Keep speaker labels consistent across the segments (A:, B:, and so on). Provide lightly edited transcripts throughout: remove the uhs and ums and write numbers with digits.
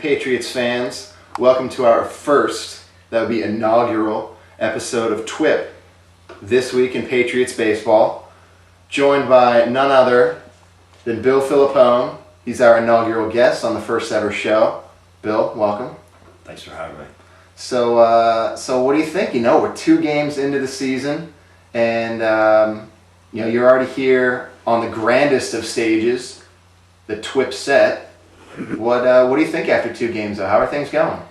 A: Patriots fans. Welcome to our first, that would be inaugural, episode of TWIP, This Week in Patriots Baseball. Joined by none other than Bill Filippone. He's our inaugural guest on the first ever show. Bill, welcome.
B: Thanks for having me.
A: So what do you think? You know, we're 2 games into the season, and you're already here on the grandest of stages, the TWIP set. What do you think after 2 games, though? How are things going?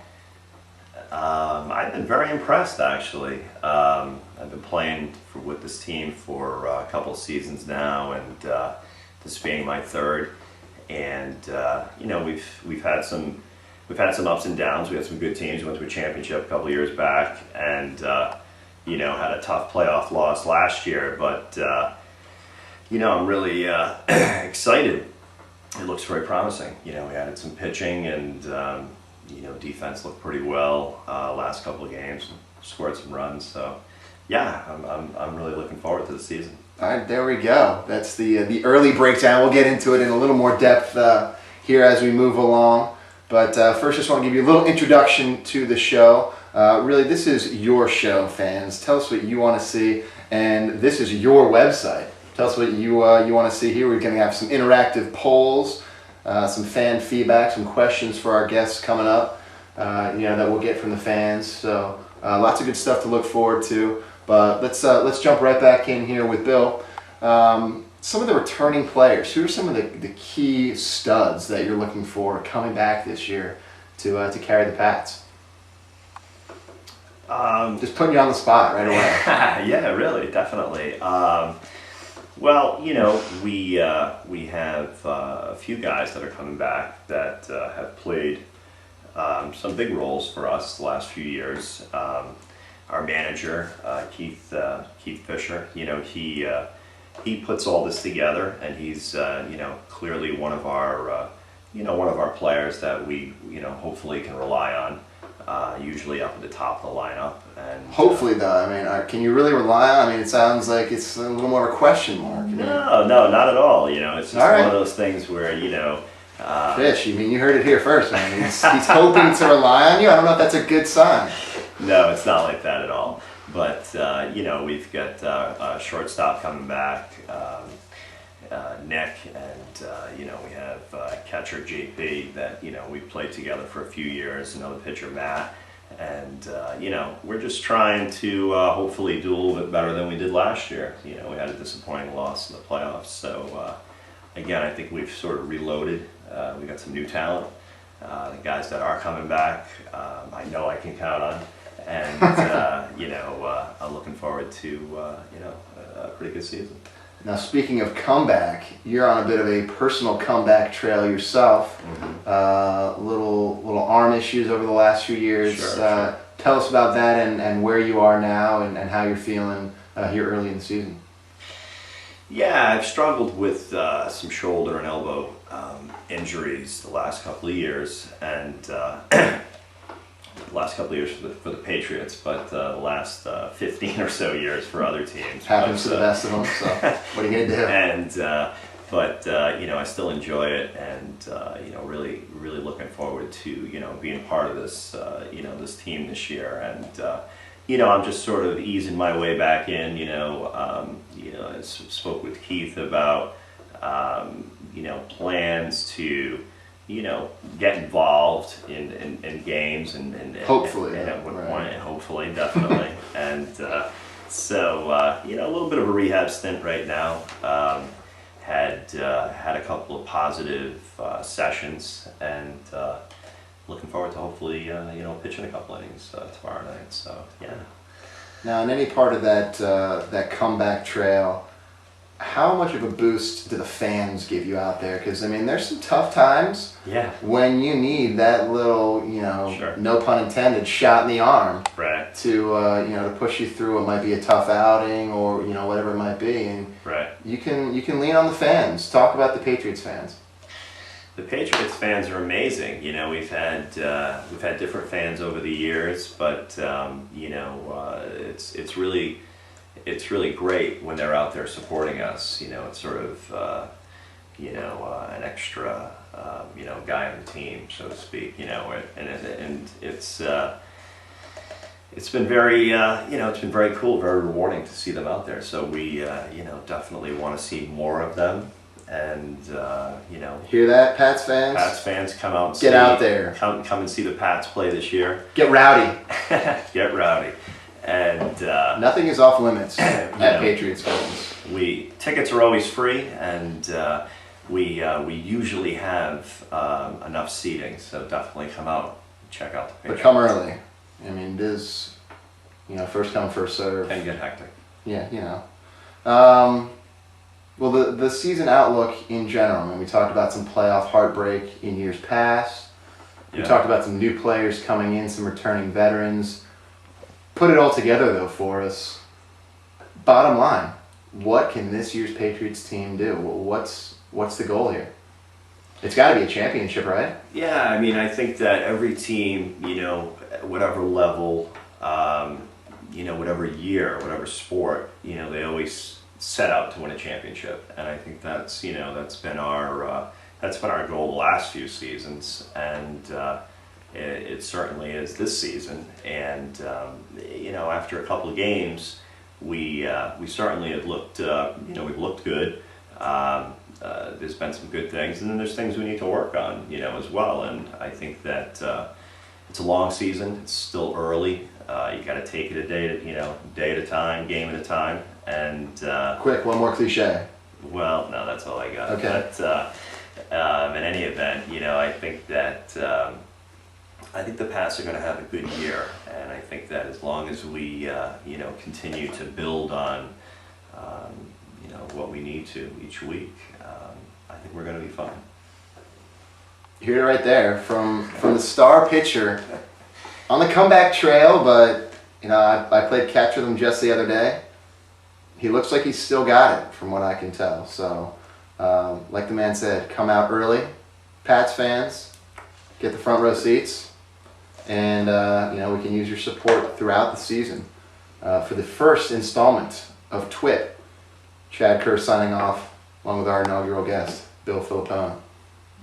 B: I've been very impressed, actually. I've been playing with this team for a couple of seasons now, and this being my 3rd. And we've had some ups and downs. We had some good teams. We went to a championship a couple of years back, and had a tough playoff loss last year. But I'm really excited. It looks very promising. We added some pitching, and defense looked pretty well last couple of games. Scored some runs, so yeah, I'm really looking forward to the season.
A: All right, there we go. That's the early breakdown. We'll get into it in a little more depth here as we move along. But first, just want to give you a little introduction to the show. Really, this is your show, fans. Tell us what you want to see, and this is your website. Tell us what you want to see here. We're going to have some interactive polls, some fan feedback, some questions for our guests coming up, that we'll get from the fans. So lots of good stuff to look forward to. But let's jump right back in here with Bill. Some of the returning players. Who are some of the key studs that you're looking for coming back this year to carry the Pats? Just putting you on the spot right away.
B: Yeah, really, definitely. Well, we have a few guys that are coming back that have played some big roles for us the last few years. Our manager, Keith Fisher, he puts all this together, and he's clearly one of our players that we hopefully can rely on. Usually up at the top of the lineup. And
A: hopefully, though, I mean, can you really rely on? I mean, it sounds like it's a little more of a question mark.
B: No, not at all. It's just one of those things where
A: Fish, you heard it here first. I mean, he's hoping to rely on you. I don't know if that's a good sign.
B: No, it's not like that at all. But we've got a shortstop coming back, Nick, and we have catcher JP that we've played together for a few years. Another pitcher, Matt, and we're just trying to hopefully do a little bit better than we did last year. We had a disappointing loss in the playoffs, so again, I think we've sort of reloaded. We got some new talent. The guys that are coming back, I know I can count on. And I'm looking forward to a pretty good season.
A: Now, speaking of comeback, you're on a bit of a personal comeback trail yourself. Mm-hmm. Little arm issues over the last few years.
B: Sure.
A: Tell us about that and where you are now and how you're feeling here early in the season.
B: Yeah, I've struggled with some shoulder and elbow injuries the last couple of years, and the last couple of years for the Patriots, but the last 15 or so years for other teams.
A: Happens to the best of them, so what are you going to do?
B: And, I still enjoy it, and, really looking forward to, being part of this, this team this year. And, I'm just sort of easing my way back in, I spoke with Keith about, plans to, get involved in games and
A: hopefully,
B: and at one point, hopefully, definitely. And a little bit of a rehab stint right now. Had a couple of positive sessions, and looking forward to hopefully pitching a couple innings tomorrow night. So yeah.
A: Now, in any part of that comeback trail, how much of a boost do the fans give you out there? Because, there's some tough times when you need that little,
B: Sure.
A: no pun intended, shot in the arm
B: Right.
A: to push you through what might be a tough outing or, whatever it might be. And
B: Right.
A: you can lean on the fans. Talk about the Patriots fans.
B: The Patriots fans are amazing. We've had different fans over the years, but it's really great when they're out there supporting us. It's sort of an extra guy on the team, so to speak. And it's been very it's been very cool, very rewarding to see them out there. So we definitely want to see more of them. And
A: hear that, Pats fans?
B: Pats fans, come out and
A: get out there.
B: Come and see the Pats play this year.
A: Get rowdy.
B: Get rowdy. And
A: nothing is off limits at Patriots Fans.
B: Tickets are always free, and we usually have enough seating. So definitely come out and check out the Patriots.
A: But come early. I mean, it is first come, first serve.
B: And get hectic.
A: Yeah, well, the season outlook in general, I mean, we talked about some playoff heartbreak in years past. We talked about some new players coming in, some returning veterans. Put it all together, though, for us. Bottom line, what can this year's Patriots team do? What's the goal here? It's got to be a championship, right?
B: Yeah, I mean, I think that every team, whatever level, whatever year, whatever sport, they always set out to win a championship, and I think that's been our goal the last few seasons, and it certainly is this season. And after a couple of games, we certainly have looked we've looked good. There's been some good things, and then there's things we need to work on as well. And I think that it's a long season. It's still early. You got to take it a day at a time, game at a time. And
A: quick, one more cliche.
B: Well, no, that's all I got.
A: Okay.
B: But in any event, I think that I think the Pats are going to have a good year, and I think that as long as we continue to build on what we need to each week, I think we're going to be fine.
A: You hear it right there from the star pitcher on the comeback trail, but I played catch with him just the other day. He looks like he's still got it, from what I can tell. So, like the man said, come out early, Pats fans, get the front row seats, and we can use your support throughout the season. For the first installment of TWIT, Chad Kerr signing off, along with our inaugural guest, Bill Filippone.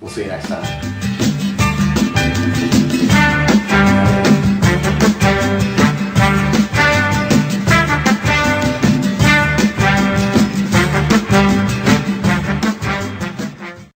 A: We'll see you next time.